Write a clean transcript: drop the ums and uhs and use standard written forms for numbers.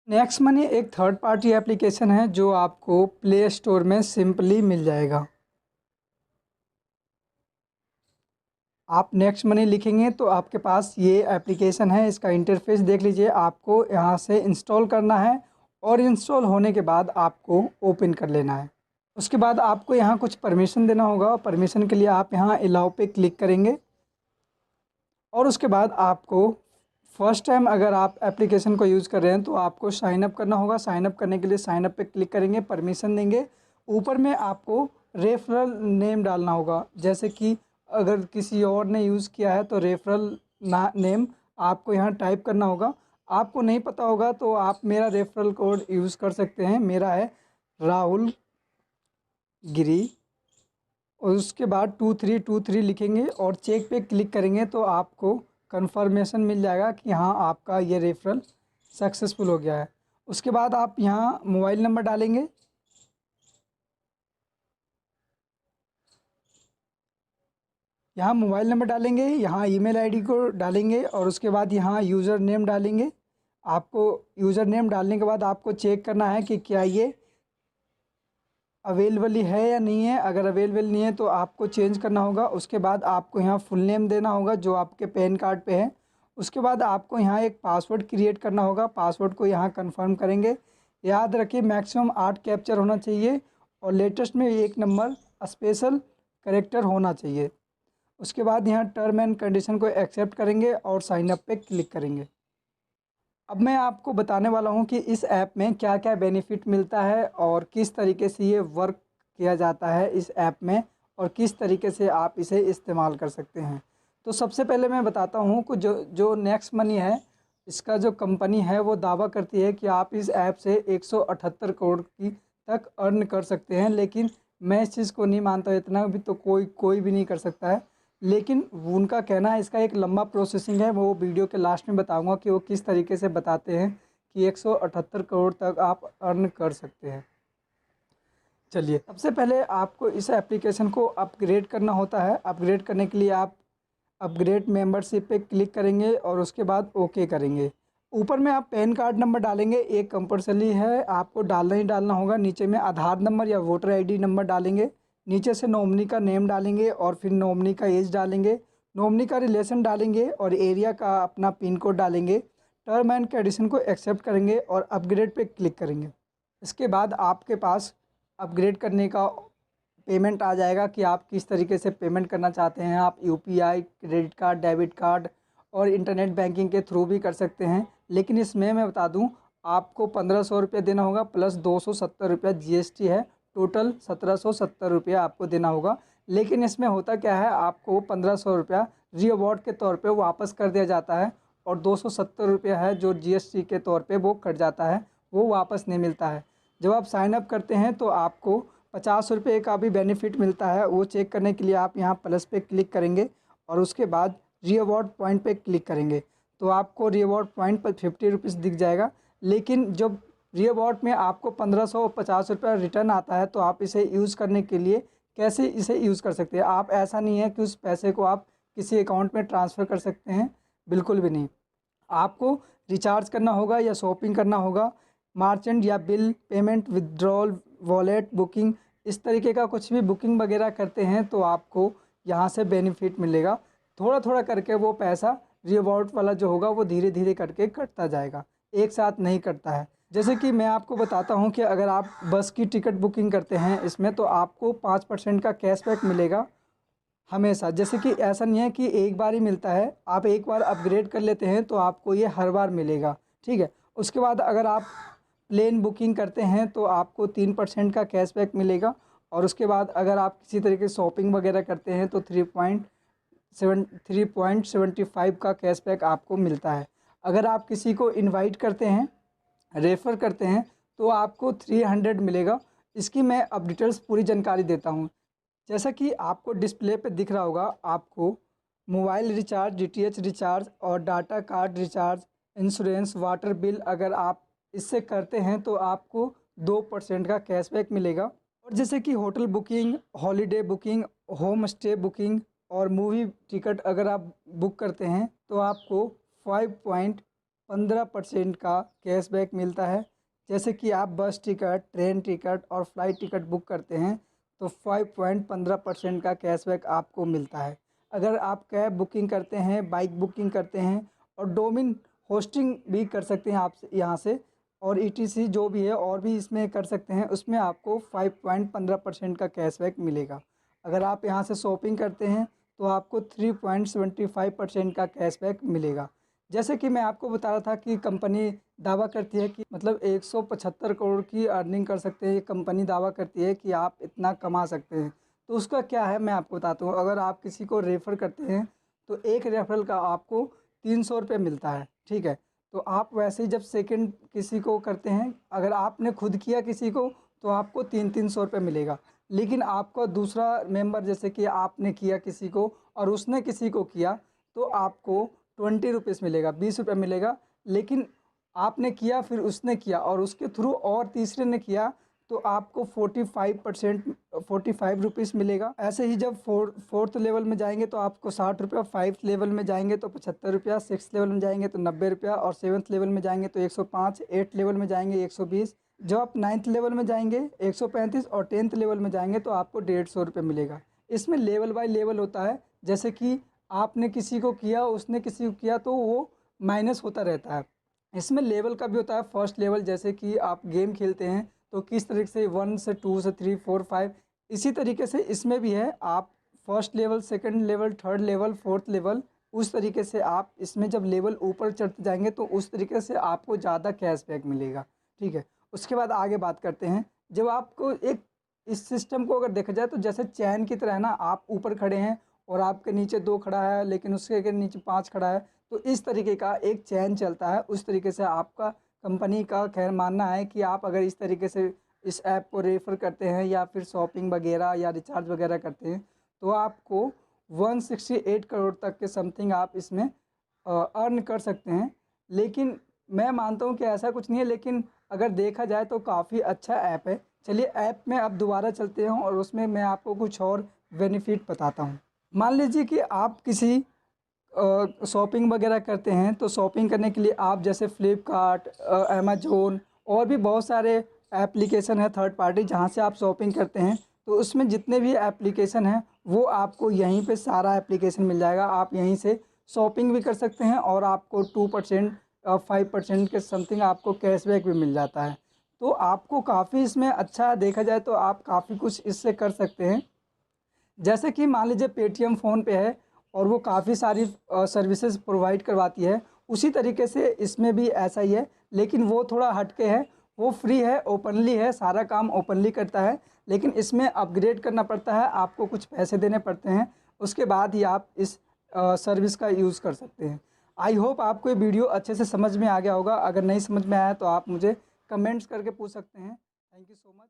Next money एक third party application है जो आपको प्ले स्टोर में सिंपली मिल जाएगा। आप नेक्स्ट मनी लिखेंगे तो आपके पास ये एप्लीकेशन है। इसका इंटरफेस देख लीजिए। आपको यहाँ से इंस्टॉल करना है और इंस्टॉल होने के बाद आपको ओपन कर लेना है। उसके बाद आपको यहाँ कुछ परमिशन देना होगा। परमिशन के लिए आप यहाँ अलाउ पे क्लिक करेंगे और उसके बाद आपको फर्स्ट टाइम अगर आप एप्लीकेशन को यूज़ कर रहे हैं तो आपको साइन अप करना होगा। साइन अप करने के लिए साइन अप पे क्लिक करेंगे, परमिशन देंगे। ऊपर में आपको रेफरल नेम डालना होगा। जैसे कि अगर किसी और ने यूज़ किया है तो रेफरल नेम आपको यहाँ टाइप करना होगा। आपको नहीं पता होगा तो आप मेरा रेफरल कोड यूज़ कर सकते हैं। मेरा है राहुल गिरी और उसके बाद 2323 लिखेंगे और चेक पे क्लिक करेंगे तो आपको कंफर्मेशन मिल जाएगा कि हाँ आपका ये रेफरल सक्सेसफुल हो गया है। उसके बाद आप यहाँ मोबाइल नंबर डालेंगे। यहाँ मोबाइल नंबर डालेंगे, यहाँ ईमेल आईडी को डालेंगे और उसके बाद यहाँ यूज़र नेम डालेंगे। आपको यूज़र नेम डालने के बाद आपको चेक करना है कि क्या ये अवेलेबल है या नहीं है। अगर अवेलेबल नहीं है तो आपको चेंज करना होगा। उसके बाद आपको यहाँ फुल नेम देना होगा जो आपके पैन कार्ड पे है। उसके बाद आपको यहाँ एक पासवर्ड क्रिएट करना होगा। पासवर्ड को यहाँ कंफर्म करेंगे। याद रखिए मैक्सिमम 8 कैप्चर होना चाहिए और लेटेस्ट में 1 नंबर स्पेशल करेक्टर होना चाहिए। उसके बाद यहाँ टर्म एंड कंडीशन को एक्सेप्ट करेंगे और साइन अप पे क्लिक करेंगे। अब मैं आपको बताने वाला हूँ कि इस ऐप में क्या क्या बेनिफिट मिलता है और किस तरीके से ये वर्क किया जाता है इस ऐप में और किस तरीके से आप इसे इस्तेमाल कर सकते हैं। तो सबसे पहले मैं बताता हूँ कि जो जो नेक्स्ट मनी है, इसका जो कंपनी है वो दावा करती है कि आप इस ऐप से 178 करोड़ की तक अर्न कर सकते हैं। लेकिन मैं इस चीज़ को नहीं मानता। इतना भी तो कोई कोई भी नहीं कर सकता है। लेकिन उनका कहना है इसका एक लंबा प्रोसेसिंग है। वो वीडियो के लास्ट में बताऊंगा कि वो किस तरीके से बताते हैं कि 178 करोड़ तक आप अर्न कर सकते हैं। चलिए, सबसे पहले आपको इस एप्लीकेशन को अपग्रेड करना होता है। अपग्रेड करने के लिए आप अपग्रेड मेंबरशिप पे क्लिक करेंगे और उसके बाद ओके करेंगे। ऊपर में आप पैन कार्ड नंबर डालेंगे, एक कंपलसरी है, आपको डालना ही डालना होगा। नीचे में आधार नंबर या वोटर आईडी नंबर डालेंगे। नीचे से नॉमिनी का नेम डालेंगे और फिर नॉमिनी का एज डालेंगे। नॉमिनी का रिलेशन डालेंगे और एरिया का अपना पिन कोड डालेंगे। टर्म एंड कंडीशन को एक्सेप्ट करेंगे और अपग्रेड पे क्लिक करेंगे। इसके बाद आपके पास अपग्रेड करने का पेमेंट आ जाएगा कि आप किस तरीके से पेमेंट करना चाहते हैं। आप UPI, credit card, debit card और इंटरनेट बैंकिंग के थ्रू भी कर सकते हैं। लेकिन इसमें मैं बता दूं, आपको 1500 रुपये देना होगा प्लस 270 रुपया जीएसटी है। टोटल 1770 रुपया आपको देना होगा। लेकिन इसमें होता क्या है, आपको 1500 रुपया रीअवार्ड के तौर पे वापस कर दिया जाता है और 270 रुपया है जो जीएसटी के तौर पे वो कट जाता है, वो वापस नहीं मिलता है। जब आप साइन अप करते हैं तो आपको 50 रुपये का भी बेनिफिट मिलता है। वो चेक करने के लिए आप यहाँ प्लस पे क्लिक करेंगे और उसके बाद रीअवार्ड पॉइंट पे क्लिक करेंगे तो आपको रीअवार्ड पॉइंट पर 50 रुपीज़ दिख जाएगा। लेकिन जब रीअवार्ड में आपको 1550 रुपये रिटर्न आता है तो आप इसे यूज़ करने के लिए कैसे इसे यूज़ कर सकते हैं। आप ऐसा नहीं है कि उस पैसे को आप किसी अकाउंट में ट्रांसफ़र कर सकते हैं, बिल्कुल भी नहीं। आपको रिचार्ज करना होगा या शॉपिंग करना होगा, मर्चेंट या bill payment, withdrawal, wallet booking, इस तरीके का कुछ भी बुकिंग वगैरह करते हैं तो आपको यहाँ से बेनिफिट मिलेगा। थोड़ा थोड़ा करके वो पैसा रिवॉर्ड वाला जो होगा वो धीरे धीरे करके कटता जाएगा, एक साथ नहीं कटता है। जैसे कि मैं आपको बताता हूँ कि अगर आप बस की टिकट बुकिंग करते हैं इसमें तो आपको 5% का कैशबैक मिलेगा हमेशा। जैसे कि ऐसा नहीं है कि एक बार ही मिलता है, आप एक बार अपग्रेड कर लेते हैं तो आपको ये हर बार मिलेगा, ठीक है। उसके बाद अगर आप प्लेन बुकिंग करते हैं तो आपको 3% का कैशबैक मिलेगा। और उसके बाद अगर आप किसी तरीके से शॉपिंग वगैरह करते हैं तो 3.75 का कैशबैक आपको मिलता है। अगर आप किसी को इनवाइट करते हैं, रेफ़र करते हैं तो आपको 300 मिलेगा। इसकी मैं अब डिटेल्स पूरी जानकारी देता हूँ। जैसा कि आपको डिस्प्ले पे दिख रहा होगा, आपको मोबाइल रिचार्ज, डीटीएच रिचार्ज और data card recharge, insurance, water bill अगर आप इससे करते हैं तो आपको 2% का कैशबैक मिलेगा। और जैसे कि hotel booking, holiday booking, home stay booking और मूवी टिकट अगर आप बुक करते हैं तो आपको 15% का कैशबैक मिलता है। जैसे कि आप बस टिकट, ट्रेन टिकट और फ्लाइट टिकट बुक करते हैं तो 5.15% का कैशबैक आपको मिलता है। अगर आप कैब बुकिंग करते हैं, बाइक बुकिंग करते हैं और डोमेन होस्टिंग भी कर सकते हैं आप यहाँ से, और ईटीसी जो भी है और भी इसमें कर सकते हैं, उसमें आपको 5.15% का कैशबैक मिलेगा। अगर आप यहाँ से शॉपिंग करते हैं तो आपको 3.75% का कैशबैक मिलेगा। जैसे कि मैं आपको बता रहा था कि कंपनी दावा करती है कि मतलब 175 करोड़ की अर्निंग कर सकते हैं, ये कंपनी दावा करती है कि आप इतना कमा सकते हैं। तो उसका क्या है मैं आपको बताता हूँ। अगर आप किसी को रेफ़र करते हैं तो एक रेफरल का आपको 300 रुपये मिलता है, ठीक है। तो आप वैसे ही जब सेकंड किसी को करते हैं, अगर आपने खुद किया किसी को तो आपको 300 रुपये मिलेगा। लेकिन आपका दूसरा मेंबर, जैसे कि आपने किया किसी को और उसने किसी को किया, तो आपको 20 रुपीज़ मिलेगा, 20 रुपये मिलेगा। लेकिन आपने किया, फिर उसने किया और उसके थ्रू और तीसरे ने किया तो आपको 45 मिलेगा। ऐसे ही जब फोर्थ लेवल में जाएंगे तो आपको 60 रुपया, 5th लेवल में जाएंगे तो 75 रुपया, 6th लेवल में जाएंगे तो 90 रुपया और 7th लेवल में जाएंगे तो 105, 8th लेवल में जाएंगे 120, जब आप 9th लेवल में जाएंगे 135 और 10th लेवल में जाएंगे तो आपको 150 रुपये मिलेगा। इसमें लेवल बाय लेवल होता है। जैसे कि आपने किसी को किया, उसने किसी को किया, तो वो माइनस होता रहता है। इसमें लेवल का भी होता है। फर्स्ट लेवल, जैसे कि आप गेम खेलते हैं तो किस तरीके से 1 से 2 से 3 4 5, इसी तरीके से इसमें भी है। आप first level, second level, third level, fourth level, उस तरीके से आप इसमें जब लेवल ऊपर चढ़ते जाएंगे तो उस तरीके से आपको ज़्यादा कैशबैक मिलेगा, ठीक है। उसके बाद आगे बात करते हैं। जब आपको एक इस सिस्टम को अगर देखा जाए तो जैसे चैन की तरह है ना, आप ऊपर खड़े हैं और आपके नीचे 2 खड़ा है, लेकिन उसके के नीचे 5 खड़ा है, तो इस तरीके का एक चैन चलता है। उस तरीके से आपका कंपनी का खैर मानना है कि आप अगर इस तरीके से इस ऐप को रेफ़र करते हैं या फिर शॉपिंग वगैरह या रिचार्ज वगैरह करते हैं तो आपको 168 करोड़ तक के समथिंग आप इसमें अर्न कर सकते हैं। लेकिन मैं मानता हूँ कि ऐसा कुछ नहीं है, लेकिन अगर देखा जाए तो काफ़ी अच्छा ऐप है। चलिए ऐप में अब दोबारा चलते हैं और उसमें मैं आपको कुछ और बेनिफिट बताता हूँ। मान लीजिए कि आप किसी शॉपिंग वगैरह करते हैं तो शॉपिंग करने के लिए आप जैसे फ्लिपकार्ट, अमेज़न और भी बहुत सारे एप्लीकेशन है थर्ड पार्टी जहां से आप शॉपिंग करते हैं, तो उसमें जितने भी एप्लीकेशन हैं वो आपको यहीं पे सारा एप्लीकेशन मिल जाएगा। आप यहीं से शॉपिंग भी कर सकते हैं और आपको 2% 5% के समथिंग आपको कैशबैक भी मिल जाता है। तो आपको काफ़ी इसमें अच्छा देखा जाए तो आप काफ़ी कुछ इससे कर सकते हैं। जैसे कि मान लीजिए पेटीएम फ़ोन पे है और वो काफ़ी सारी सर्विसेज प्रोवाइड करवाती है, उसी तरीके से इसमें भी ऐसा ही है, लेकिन वो थोड़ा हटके है। वो फ्री है, ओपनली है, सारा काम ओपनली करता है, लेकिन इसमें अपग्रेड करना पड़ता है, आपको कुछ पैसे देने पड़ते हैं, उसके बाद ही आप इस सर्विस का यूज़ कर सकते हैं। आई होप आपको ये वीडियो अच्छे से समझ में आ गया होगा। अगर नहीं समझ में आया तो आप मुझे कमेंट्स करके पूछ सकते हैं। Thank you so much.